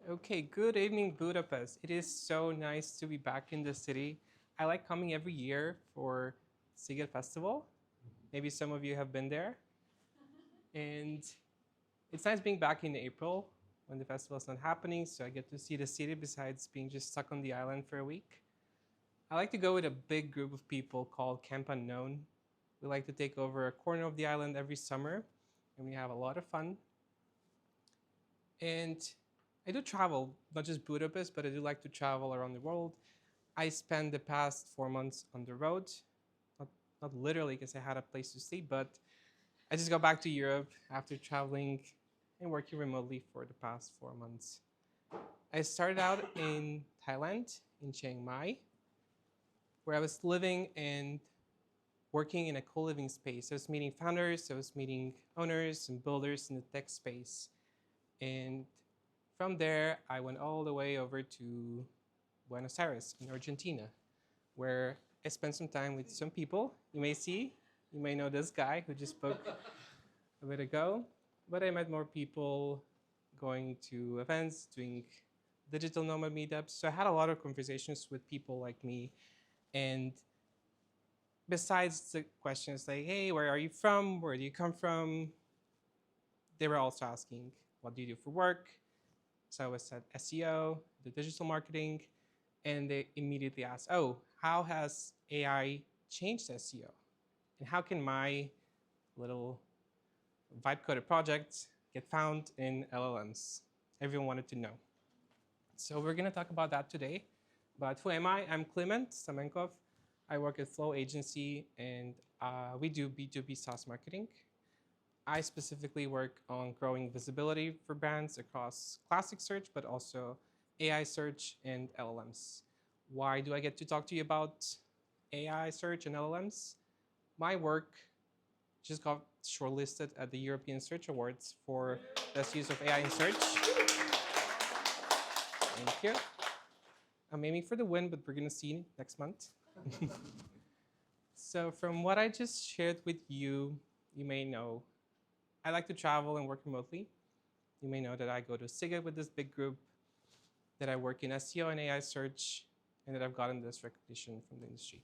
Okay, good evening, Budapest. It is so nice to be back in the city. I like coming every year for Sziget Festival. Maybe some of you have been there. And it's nice being back in April when the festival is not happening, so I get to see the city besides being just stuck on the island for a week. I like to go with a big group of people called Camp Unknown. We like to take over a corner of the island every summer, and we have a lot of fun. And I do travel, not just Budapest, but I do like to travel around the world. I spent the past 4 months on the road, not, not literally because I had a place to stay, but I just got back to Europe after traveling and working remotely for the past 4 months. I started out in Thailand, in Chiang Mai, where I was living and working in a co-living space. I was meeting founders, I was meeting owners and builders in the tech space. And from there, I went all the way over to Buenos Aires in Argentina, where I spent some time with some people. You may know this guy who just spoke a bit ago, but I met more people going to events, doing digital nomad meetups. So I had a lot of conversations with people like me. And besides the questions like, hey, where are you from? Where do you come from? They were also asking, what do you do for work? So I said SEO, the digital marketing, and they immediately asked, oh, how has AI changed SEO? And how can my little vibe-coded project get found in LLMs? Everyone wanted to know. So we're going to talk about that today. But who am I? I'm Kliment Stamenkov. I work at Flow Agency, and we do B2B SaaS marketing. I specifically work on growing visibility for brands across classic search, but also AI search and LLMs. Why do I get to talk to you about AI search and LLMs? My work just got shortlisted at the European Search Awards for best use of AI in search. Thank you. I'm aiming for the win, but we're going to see next month. So from what I just shared with you, you may know I like to travel and work remotely. You may know that I go to Sziget with this big group, that I work in SEO and AI search, and that I've gotten this recognition from the industry.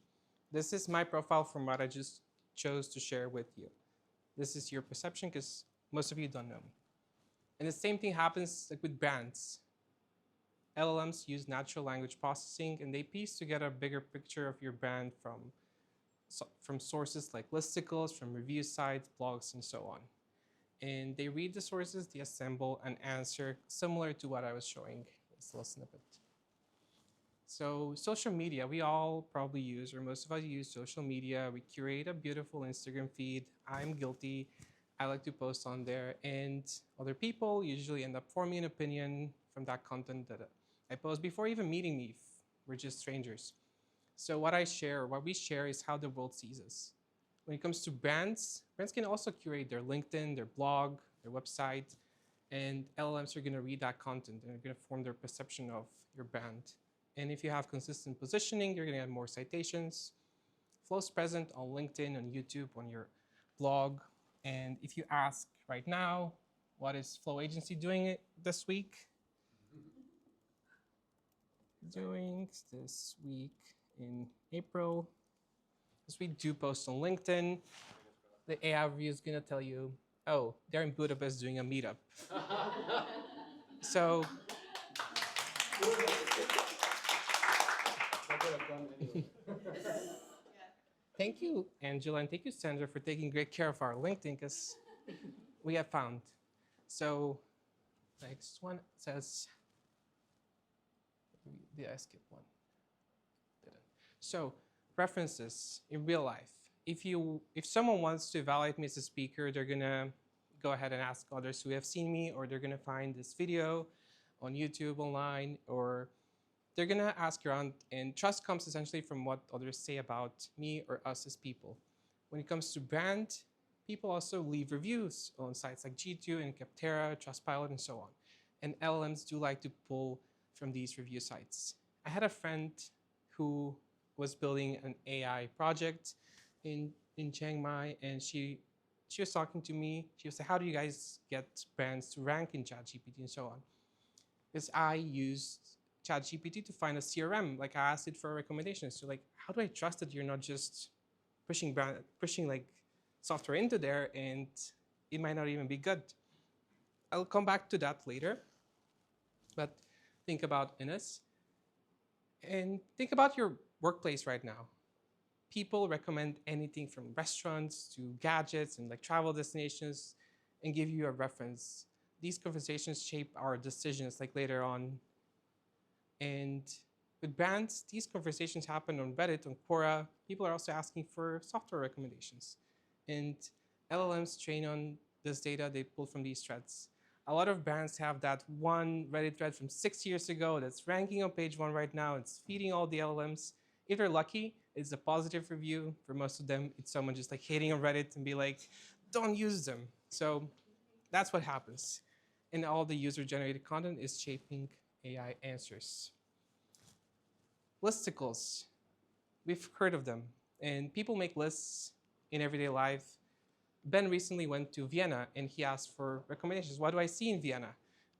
This is my profile from what I just chose to share with you. This is your perception because most of you don't know me. And the same thing happens like with brands. LLMs use natural language processing, and they piece together a bigger picture of your brand from sources like listicles, from review sites, blogs, and so on. And they read the sources, they assemble an answer similar to what I was showing this little snippet. So social media, we all probably use, or most of us use social media. We curate a beautiful Instagram feed. I'm guilty. I like to post on there, and other people usually end up forming an opinion from that content that I post before even meeting me. We're just strangers. So what we share is how the world sees us. When it comes to brands, brands can also curate their LinkedIn, their blog, their website, and LLMs are going to read that content and are going to form their perception of your brand. And if you have consistent positioning, you're going to get more citations. Flow's present on LinkedIn, on YouTube, on your blog. And if you ask right now, what is Flow Agency doing this week? Doing this week in April. As we do post on LinkedIn, the AI review is going to tell you, oh, they're in Budapest doing a meetup. So, thank you, Angela, and thank you, Sandra, for taking great care of our LinkedIn, because we have found. So, next one says, did I skip one? Didn't. So, references in real life. If someone wants to evaluate me as a speaker, they're gonna go ahead and ask others who have seen me, or they're gonna find this video on YouTube online, or they're gonna ask around, and trust comes essentially from what others say about me or us as people. When it comes to brand, people also leave reviews on sites like G2 and Capterra, Trustpilot, and so on. And LLMs do like to pull from these review sites. I had a friend who was building an AI project in Chiang Mai, and she was talking to me. She was like, how do you guys get brands to rank in ChatGPT and so on? Because I used ChatGPT to find a CRM. Like I asked it for recommendations. So like, how do I trust that you're not just pushing like software into there and it might not even be good? I'll come back to that later. But think about Ines and think about your workplace right now. People recommend anything from restaurants to gadgets and like travel destinations and give you a reference. These conversations shape our decisions like later on. And with brands, these conversations happen on Reddit, on Quora. People are also asking for software recommendations. And LLMs train on this data they pull from these threads. A lot of brands have that one Reddit thread from 6 years ago that's ranking on page 1 right now. It's feeding all the LLMs. If they're lucky, it's a positive review. For most of them, it's someone just like hating on Reddit and be like, don't use them. So that's what happens. And all the user-generated content is shaping AI answers. Listicles. We've heard of them. And people make lists in everyday life. Ben recently went to Vienna and he asked for recommendations. What do I see in Vienna?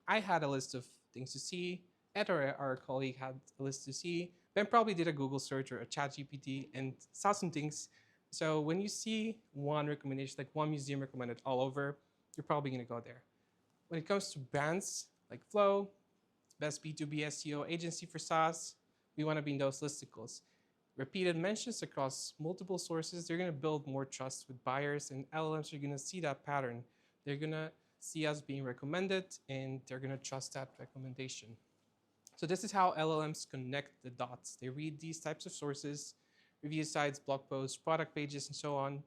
I had a list of things to see. Ettore, our colleague, had a list to see. Ben probably did a Google search or a ChatGPT and saw some things. So when you see one recommendation, like one museum recommended all over, you're probably going to go there. When it comes to brands like Flow, best B2B SEO agency for SaaS, we want to be in those listicles. Repeated mentions across multiple sources, they're going to build more trust with buyers, and LLMs are going to see that pattern. They're going to see us being recommended, and they're going to trust that recommendation. So this is how LLMs connect the dots. They read these types of sources, review sites, blog posts, product pages, and so on,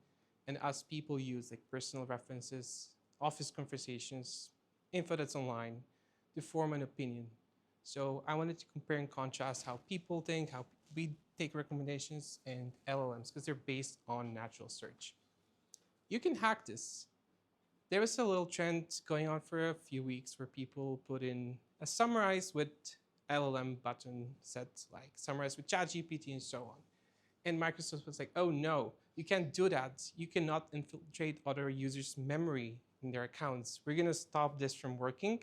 and us people use like personal references, office conversations, info that's online to form an opinion. So I wanted to compare and contrast how people think, how we take recommendations, and LLMs, because they're based on natural search. You can hack this. There was a little trend going on for a few weeks where people put in a summarize with LLM button set, like summarize with ChatGPT and so on. And Microsoft was like, oh no, you can't do that. You cannot infiltrate other users' memory in their accounts. We're gonna stop this from working.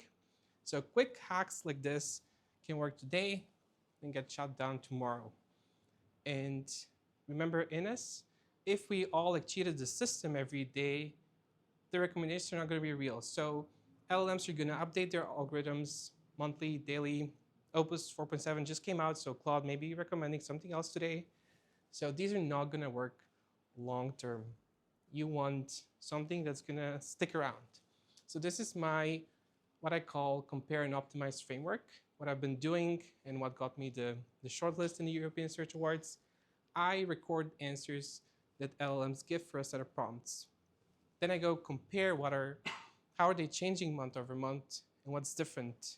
So quick hacks like this can work today and get shut down tomorrow. And remember Ines, if we all like cheated the system every day, the recommendations are not going to be real. So LLMs are going to update their algorithms monthly, daily. Opus 4.7 just came out, so Claude may be recommending something else today. So these are not going to work long term. You want something that's going to stick around. So this is my, what I call compare and optimize framework. What I've been doing and what got me the shortlist in the European Search Awards. I record answers that LLMs give for a set of prompts. Then I go compare how are they changing month over month and what's different.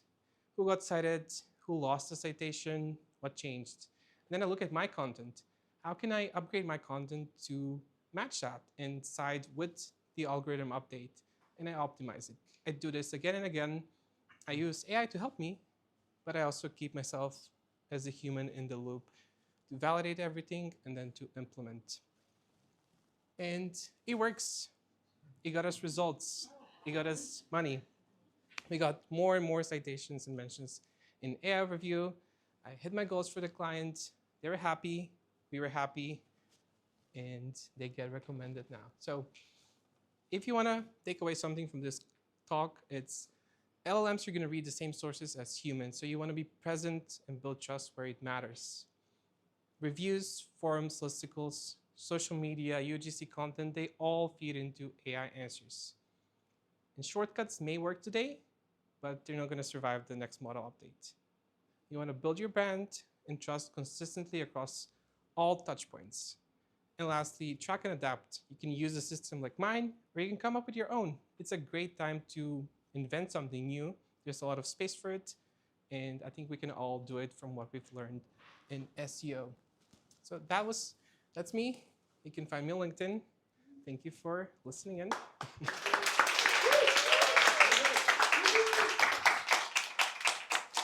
Who got cited, who lost the citation, what changed. And then I look at my content. How can I upgrade my content to match that and side with the algorithm update? And I optimize it. I do this again and again. I use AI to help me, but I also keep myself as a human in the loop to validate everything and then to implement. And it works. It got us results. It got us money. We got more and more citations and mentions in AI review. I hit my goals for the client. They were happy. We were happy. And they get recommended now. So if you want to take away something from this talk, it's LLMs are going to read the same sources as humans. So you want to be present and build trust where it matters. Reviews, forums, listicles, social media, UGC content, they all feed into AI answers. And shortcuts may work today, but they're not going to survive the next model update. You want to build your brand and trust consistently across all touch points. And lastly, track and adapt. You can use a system like mine, or you can come up with your own. It's a great time to invent something new. There's a lot of space for it, and I think we can all do it from what we've learned in SEO. So that's me. You can find me on LinkedIn. Thank you for listening in.